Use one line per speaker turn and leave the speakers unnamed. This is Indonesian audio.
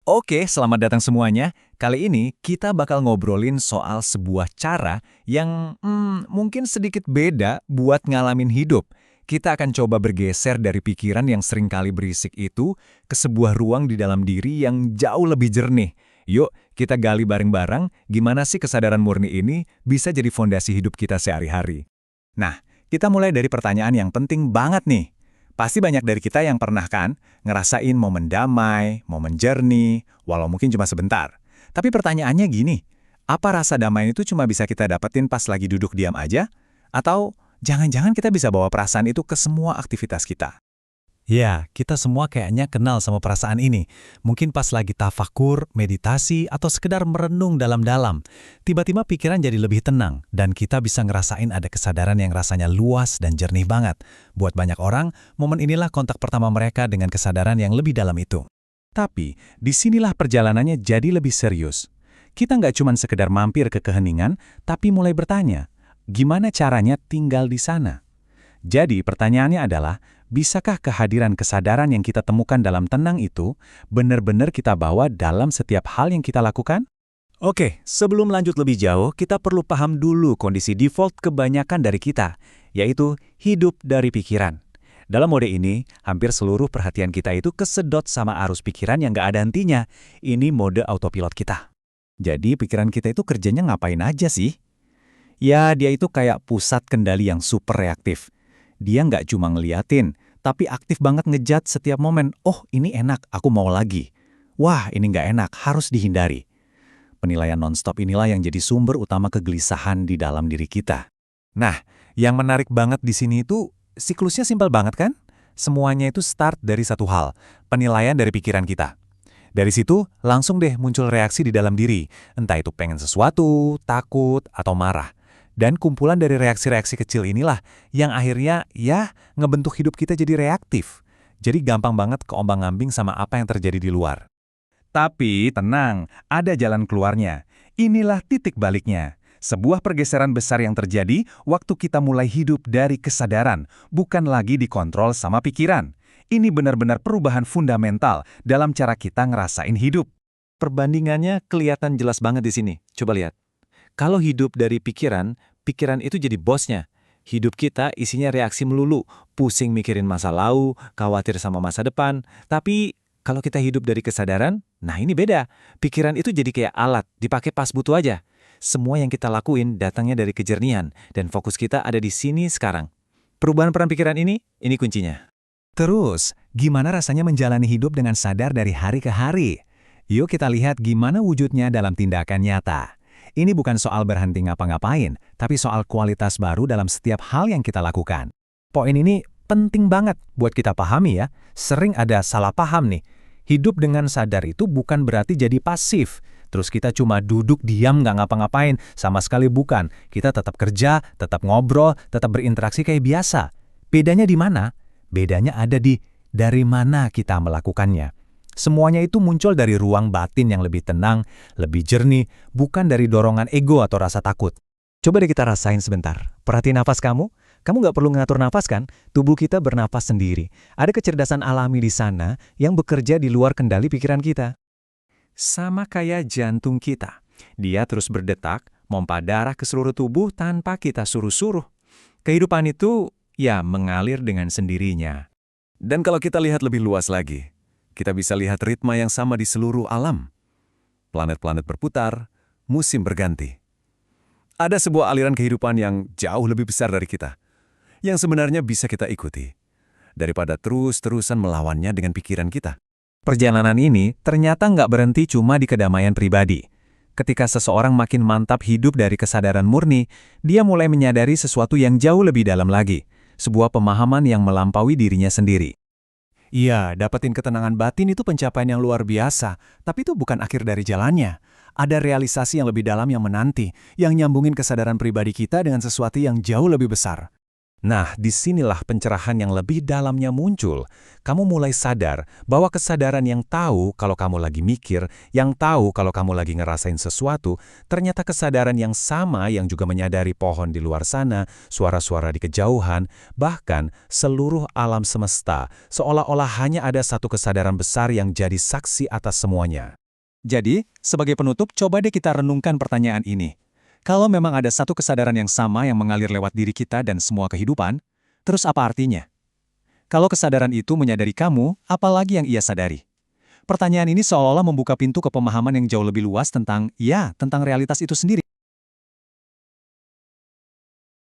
Oke, selamat datang semuanya. Kali ini kita bakal ngobrolin soal sebuah cara yang mungkin sedikit beda buat ngalamin hidup. Kita akan coba bergeser dari pikiran yang seringkali berisik itu ke sebuah ruang di dalam diri yang jauh lebih jernih. Yuk, kita gali bareng-bareng gimana sih kesadaran murni ini bisa jadi fondasi hidup kita sehari-hari. Nah, kita mulai dari pertanyaan yang penting banget nih. Pasti banyak dari kita yang pernah kan ngerasain momen damai, momen jernih, walau mungkin cuma sebentar. Tapi pertanyaannya gini, apa rasa damai itu cuma bisa kita dapetin pas lagi duduk diam aja? Atau jangan-jangan kita bisa bawa perasaan itu ke semua aktivitas kita?
Ya, kita semua kayaknya kenal sama perasaan ini. Mungkin pas lagi tafakur, meditasi, atau sekedar merenung dalam-dalam. Tiba-tiba pikiran jadi lebih tenang, dan kita bisa ngerasain ada kesadaran yang rasanya luas dan jernih banget. Buat banyak orang, momen inilah kontak pertama mereka dengan kesadaran yang lebih dalam itu. Tapi, disinilah perjalanannya jadi lebih serius. Kita nggak cuma sekedar mampir ke keheningan, tapi mulai bertanya, gimana caranya tinggal di sana? Jadi pertanyaannya adalah, bisakah kehadiran kesadaran yang kita temukan dalam tenang itu benar-benar kita bawa dalam setiap hal yang kita lakukan? Oke, sebelum lanjut lebih jauh, kita perlu paham dulu kondisi default kebanyakan dari kita, yaitu hidup dari pikiran. Dalam mode ini, hampir seluruh perhatian kita itu kesedot sama arus pikiran yang nggak ada hentinya. Ini mode autopilot kita. Jadi pikiran kita itu kerjanya ngapain aja sih? Ya, dia itu kayak pusat kendali yang super reaktif. Dia nggak cuma ngeliatin, tapi aktif banget ngejat setiap momen. Oh, ini enak, aku mau lagi. Wah, ini nggak enak, harus dihindari. Penilaian nonstop inilah yang jadi sumber utama kegelisahan di dalam diri kita. Nah, yang menarik banget di sini itu, siklusnya simpel banget kan? Semuanya itu start dari satu hal, penilaian dari pikiran kita. Dari situ, langsung deh muncul reaksi di dalam diri, entah itu pengen sesuatu, takut, atau marah. Dan kumpulan dari reaksi-reaksi kecil inilah yang akhirnya ngebentuk hidup kita jadi reaktif. Jadi gampang banget keombang-ambing sama apa yang terjadi di luar. Tapi tenang, ada jalan keluarnya. Inilah titik baliknya. Sebuah pergeseran besar yang terjadi waktu kita mulai hidup dari kesadaran, bukan lagi dikontrol sama pikiran. Ini benar-benar perubahan fundamental dalam cara kita ngerasain hidup. Perbandingannya kelihatan jelas banget di sini. Coba lihat. Kalau hidup dari pikiran, pikiran itu jadi bosnya. Hidup kita isinya reaksi melulu, pusing mikirin masa lalu, khawatir sama masa depan. Tapi kalau kita hidup dari kesadaran, nah ini beda. Pikiran itu jadi kayak alat, dipakai pas butuh aja. Semua yang kita lakuin datangnya dari kejernihan, dan fokus kita ada di sini sekarang. Perubahan peran pikiran ini kuncinya. Terus, gimana rasanya menjalani hidup dengan sadar dari hari ke hari? Yuk kita lihat gimana wujudnya dalam tindakan nyata. Ini bukan soal berhenti ngapa-ngapain, tapi soal kualitas baru dalam setiap hal yang kita lakukan. Poin ini penting banget buat kita pahami ya. Sering ada salah paham nih. Hidup dengan sadar itu bukan berarti jadi pasif. Terus kita cuma duduk diam nggak ngapa-ngapain, sama sekali bukan. Kita tetap kerja, tetap ngobrol, tetap berinteraksi kayak biasa. Bedanya di mana? Bedanya ada di dari mana kita melakukannya. Semuanya itu muncul dari ruang batin yang lebih tenang, lebih jernih, bukan dari dorongan ego atau rasa takut. Coba deh kita rasain sebentar. Perhatiin nafas kamu. Kamu nggak perlu ngatur nafas kan? Tubuh kita bernafas sendiri. Ada kecerdasan alami di sana yang bekerja di luar kendali pikiran kita. Sama kayak jantung kita. Dia terus berdetak, mompa darah ke seluruh tubuh tanpa kita suruh-suruh. Kehidupan itu, mengalir dengan sendirinya. Dan kalau kita lihat lebih luas lagi, kita bisa lihat ritme yang sama di seluruh alam. Planet-planet berputar, musim berganti. Ada sebuah aliran kehidupan yang jauh lebih besar dari kita, yang sebenarnya bisa kita ikuti, daripada terus-terusan melawannya dengan pikiran kita. Perjalanan ini ternyata nggak berhenti cuma di kedamaian pribadi. Ketika seseorang makin mantap hidup dari kesadaran murni, dia mulai menyadari sesuatu yang jauh lebih dalam lagi, sebuah pemahaman yang melampaui dirinya sendiri. Iya, dapetin ketenangan batin itu pencapaian yang luar biasa, tapi itu bukan akhir dari jalannya. Ada realisasi yang lebih dalam yang menanti, yang nyambungin kesadaran pribadi kita dengan sesuatu yang jauh lebih besar. Nah, disinilah pencerahan yang lebih dalamnya muncul. Kamu mulai sadar bahwa kesadaran yang tahu kalau kamu lagi mikir, yang tahu kalau kamu lagi ngerasain sesuatu, ternyata kesadaran yang sama yang juga menyadari pohon di luar sana, suara-suara di kejauhan, bahkan seluruh alam semesta, seolah-olah hanya ada satu kesadaran besar yang jadi saksi atas semuanya.
Jadi, sebagai penutup, coba deh kita renungkan pertanyaan ini. Kalau memang ada satu kesadaran yang sama yang mengalir lewat diri kita dan semua kehidupan, terus apa artinya? Kalau kesadaran itu menyadari kamu, apalagi yang ia sadari? Pertanyaan ini seolah-olah membuka pintu ke pemahaman yang jauh lebih luas tentang realitas itu sendiri.